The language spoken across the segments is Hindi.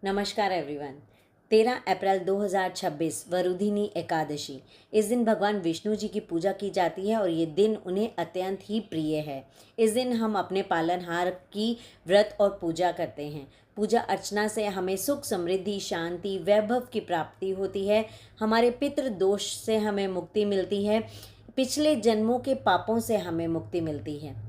नमस्कार एवरीवन। 13 अप्रैल 2026 वरुधिनी एकादशी। इस दिन भगवान विष्णु जी की पूजा की जाती है और ये दिन उन्हें अत्यंत ही प्रिय है। इस दिन हम अपने पालनहार की व्रत और पूजा करते हैं। पूजा अर्चना से हमें सुख समृद्धि शांति वैभव की प्राप्ति होती है। हमारे पितृ दोष से हमें मुक्ति मिलती है। पिछले जन्मों के पापों से हमें मुक्ति मिलती है।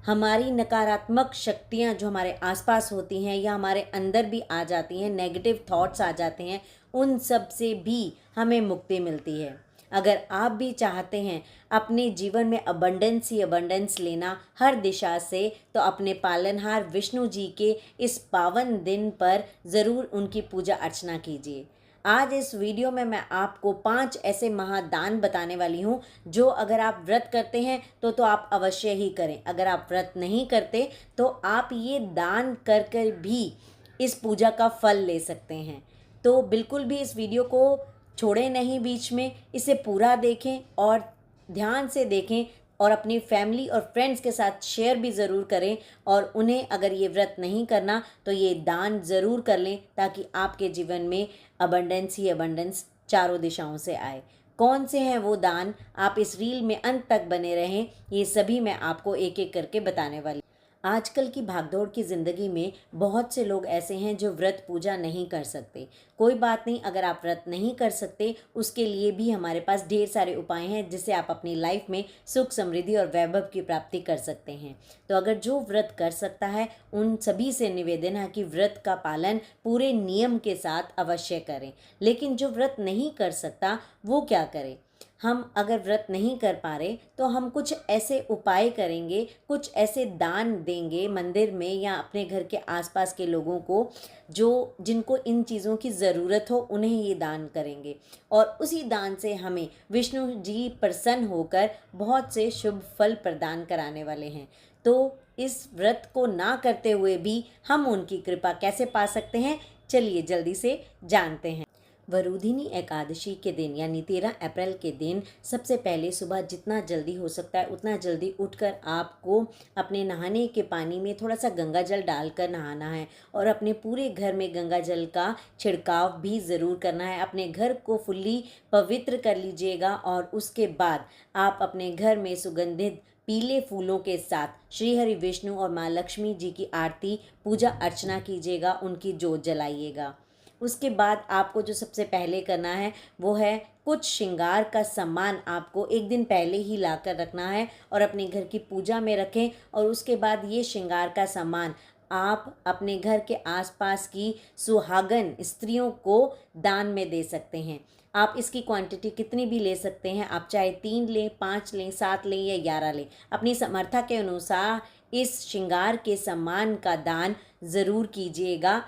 हमारी नकारात्मक शक्तियाँ जो हमारे आसपास होती हैं या हमारे अंदर भी आ जाती हैं, नेगेटिव थॉट्स आ जाते हैं, उन सब से भी हमें मुक्ति मिलती है। अगर आप भी चाहते हैं अपने जीवन में अबंडेंस ही अबंडेंस लेना हर दिशा से, तो अपने पालनहार विष्णु जी के इस पावन दिन पर ज़रूर उनकी पूजा अर्चना कीजिए। आज इस वीडियो में मैं आपको 5 ऐसे महादान बताने वाली हूँ जो अगर आप व्रत करते हैं तो आप अवश्य ही करें। अगर आप व्रत नहीं करते तो आप ये दान कर कर भी इस पूजा का फल ले सकते हैं। तो बिल्कुल भी इस वीडियो को छोड़ें नहीं, बीच में इसे पूरा देखें और ध्यान से देखें और अपनी फैमिली और फ्रेंड्स के साथ शेयर भी ज़रूर करें। और उन्हें अगर ये व्रत नहीं करना तो ये दान ज़रूर कर लें ताकि आपके जीवन में अबंडेंस ही अबंडेंस चारों दिशाओं से आए। कौन से हैं वो दान, आप इस रील में अंत तक बने रहें। ये सभी मैं आपको एक एक करके बताने वाली। आजकल की भागदौड़ की ज़िंदगी में बहुत से लोग ऐसे हैं जो व्रत पूजा नहीं कर सकते। कोई बात नहीं, अगर आप व्रत नहीं कर सकते उसके लिए भी हमारे पास ढेर सारे उपाय हैं जिससे आप अपनी लाइफ में सुख समृद्धि और वैभव की प्राप्ति कर सकते हैं। तो अगर जो व्रत कर सकता है उन सभी से निवेदन है कि व्रत का पालन पूरे नियम के साथ अवश्य करें। लेकिन जो व्रत नहीं कर सकता वो क्या करे? हम अगर व्रत नहीं कर पा रहे तो हम कुछ ऐसे उपाय करेंगे, कुछ ऐसे दान देंगे मंदिर में या अपने घर के आसपास के लोगों को जो जिनको इन चीज़ों की ज़रूरत हो, उन्हें ये दान करेंगे और उसी दान से हमें विष्णु जी प्रसन्न होकर बहुत से शुभ फल प्रदान कराने वाले हैं। तो इस व्रत को ना करते हुए भी हम उनकी कृपा कैसे पा सकते हैं, चलिए जल्दी से जानते हैं। वरुधिनी एकादशी के दिन यानी 13 अप्रैल के दिन सबसे पहले सुबह जितना जल्दी हो सकता है उतना जल्दी उठकर आपको अपने नहाने के पानी में थोड़ा सा गंगा जल डालकर नहाना है और अपने पूरे घर में गंगा जल का छिड़काव भी ज़रूर करना है। अपने घर को फुल्ली पवित्र कर लीजिएगा और उसके बाद आप अपने घर में सुगंधित पीले फूलों के साथ श्री हरि विष्णु और माँ लक्ष्मी जी की आरती पूजा अर्चना कीजिएगा, उनकी जोत जलाइएगा। उसके बाद आपको जो सबसे पहले करना है वो है कुछ श्रृंगार का सामान आपको एक दिन पहले ही ला कर रखना है और अपने घर की पूजा में रखें। और उसके बाद ये श्रृंगार का सामान आप अपने घर के आसपास की सुहागन स्त्रियों को दान में दे सकते हैं। आप इसकी क्वांटिटी कितनी भी ले सकते हैं, आप चाहे 3 लें, 5 लें, 7 लें या 11 लें, अपनी समर्था के अनुसार इस श्रृंगार के सामान का दान ज़रूर कीजिएगा।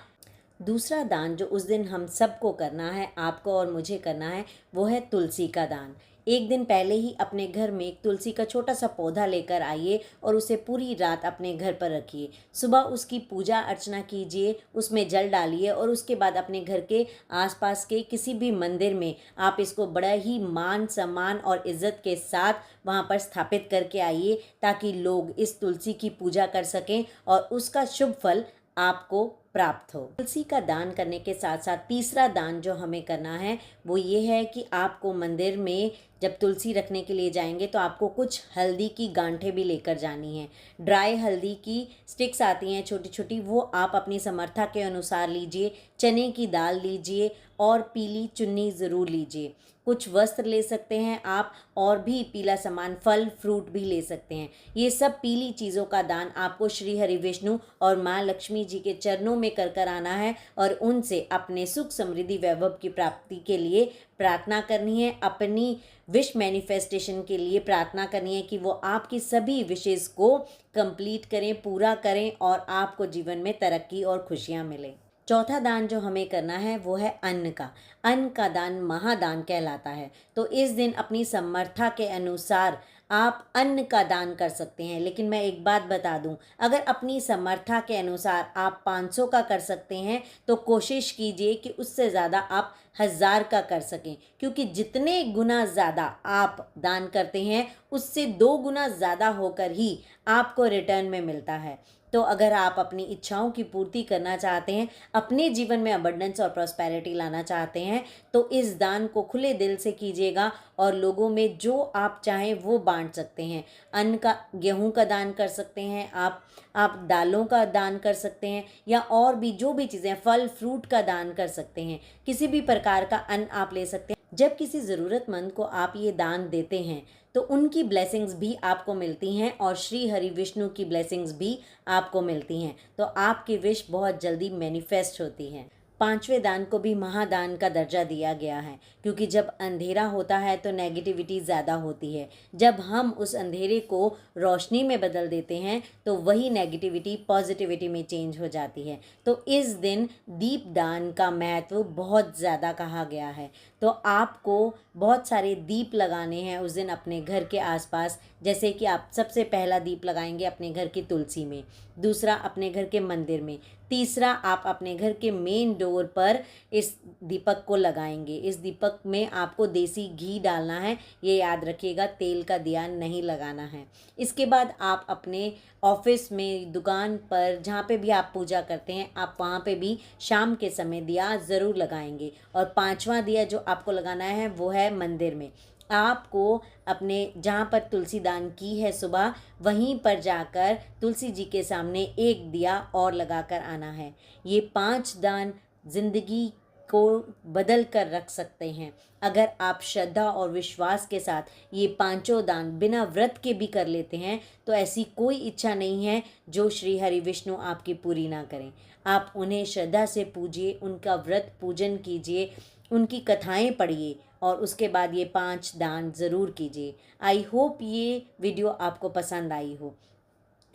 दूसरा दान जो उस दिन हम सबको करना है, आपको और मुझे करना है, वो है तुलसी का दान। एक दिन पहले ही अपने घर में एक तुलसी का छोटा सा पौधा लेकर आइए और उसे पूरी रात अपने घर पर रखिए। सुबह उसकी पूजा अर्चना कीजिए, उसमें जल डालिए और उसके बाद अपने घर के आसपास के किसी भी मंदिर में आप इसको बड़ा ही मान सम्मान और इज्जत के साथ वहाँ पर स्थापित करके आइए ताकि लोग इस तुलसी की पूजा कर सकें और उसका शुभ फल आपको प्राप्त हो। तुलसी का दान करने के साथ साथ तीसरा दान जो हमें करना है वो ये है कि आपको मंदिर में जब तुलसी रखने के लिए जाएंगे तो आपको कुछ हल्दी की गांठें भी लेकर जानी है। ड्राई हल्दी की स्टिक्स आती हैं छोटी छोटी, वो आप अपनी समर्था के अनुसार लीजिए। चने की दाल लीजिए और पीली चुन्नी ज़रूर लीजिए। कुछ वस्त्र ले सकते हैं आप और भी पीला सामान, फल फ्रूट भी ले सकते हैं। ये सब पीली चीज़ों का दान आपको श्री हरि विष्णु और माँ लक्ष्मी जी के चरणों में कर आना है और उनसे अपने सुख समृद्धि वैभव की प्राप्ति के लिए प्रार्थना करनी है। अपनी विश मैनिफेस्टेशन के लिए प्रार्थना करनी है कि वो आपकी सभी विशेष को कंप्लीट करें, पूरा करें और आपको जीवन में तरक्की और खुशियाँ मिलें। चौथा दान जो हमें करना है वो है अन्न का। अन्न का दान महादान कहलाता है। तो इस दिन अपनी समर्था के अनुसार आप अन्न का दान कर सकते हैं। लेकिन मैं एक बात बता दूं, अगर अपनी समर्था के अनुसार आप 500 का कर सकते हैं तो कोशिश कीजिए कि उससे ज़्यादा आप 1000 का कर सकें, क्योंकि जितने गुना ज़्यादा आप दान करते हैं उससे 2 गुना ज़्यादा होकर ही आपको रिटर्न में मिलता है। तो अगर आप अपनी इच्छाओं की पूर्ति करना चाहते हैं, अपने जीवन में अबंडेंस और प्रॉस्पेरिटी लाना चाहते हैं, तो इस दान को खुले दिल से कीजिएगा और लोगों में जो आप चाहें वो बांट सकते हैं। अन्न का, गेहूं का दान कर सकते हैं आप दालों का दान कर सकते हैं, या और भी जो भी चीज़ें, फल फ्रूट का दान कर सकते हैं। किसी भी प्रकार का अन्न आप ले सकते हैं। जब किसी ज़रूरतमंद को आप ये दान देते हैं तो उनकी ब्लेसिंग्स भी आपको मिलती हैं और श्री हरि विष्णु की ब्लेसिंग्स भी आपको मिलती हैं। तो आपकी विश बहुत जल्दी मैनिफेस्ट होती है। पांचवें दान को भी महादान का दर्जा दिया गया है, क्योंकि जब अंधेरा होता है तो नेगेटिविटी ज़्यादा होती है। जब हम उस अंधेरे को रोशनी में बदल देते हैं तो वही नेगेटिविटी पॉजिटिविटी में चेंज हो जाती है। तो इस दिन दीप दान का महत्व बहुत ज़्यादा कहा गया है। तो आपको बहुत सारे दीप लगाने हैं उस दिन अपने घर के आसपास। जैसे कि आप सबसे पहला दीप लगाएंगे अपने घर की तुलसी में, दूसरा अपने घर के मंदिर में, तीसरा आप अपने घर के मेन डोर पर इस दीपक को लगाएंगे। इस दीपक में आपको देसी घी डालना है, ये याद रखिएगा, तेल का दिया नहीं लगाना है। इसके बाद आप अपने ऑफिस में, दुकान पर, जहाँ पे भी आप पूजा करते हैं, आप वहाँ पे भी शाम के समय दिया ज़रूर लगाएंगे। और पांचवा दिया जो आपको लगाना है वो है मंदिर में। आपको अपने जहाँ पर तुलसी दान की है सुबह, वहीं पर जाकर तुलसी जी के सामने एक दिया और लगाकर आना है। ये 5 दान जिंदगी को बदल कर रख सकते हैं। अगर आप श्रद्धा और विश्वास के साथ ये पांचों दान बिना व्रत के भी कर लेते हैं तो ऐसी कोई इच्छा नहीं है जो श्री हरि विष्णु आपकी पूरी ना करें। आप उन्हें श्रद्धा से पूजिए, उनका व्रत पूजन कीजिए, उनकी कथाएं पढ़िए और उसके बाद ये 5 दान ज़रूर कीजिए। आई होप ये वीडियो आपको पसंद आई हो।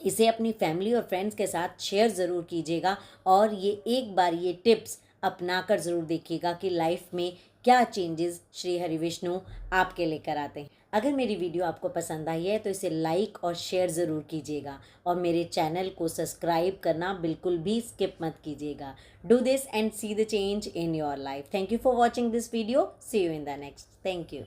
इसे अपनी फैमिली और फ्रेंड्स के साथ शेयर ज़रूर कीजिएगा और ये एक बार ये टिप्स अपनाकर ज़रूर देखिएगा कि लाइफ में क्या चेंजेस श्री हरि विष्णु आपके लेकर आते हैं। अगर मेरी वीडियो आपको पसंद आई है तो इसे लाइक और शेयर ज़रूर कीजिएगा और मेरे चैनल को सब्सक्राइब करना बिल्कुल भी स्किप मत कीजिएगा। Do this and see the change in your life. Thank you for watching this video. See you in the next. Thank you.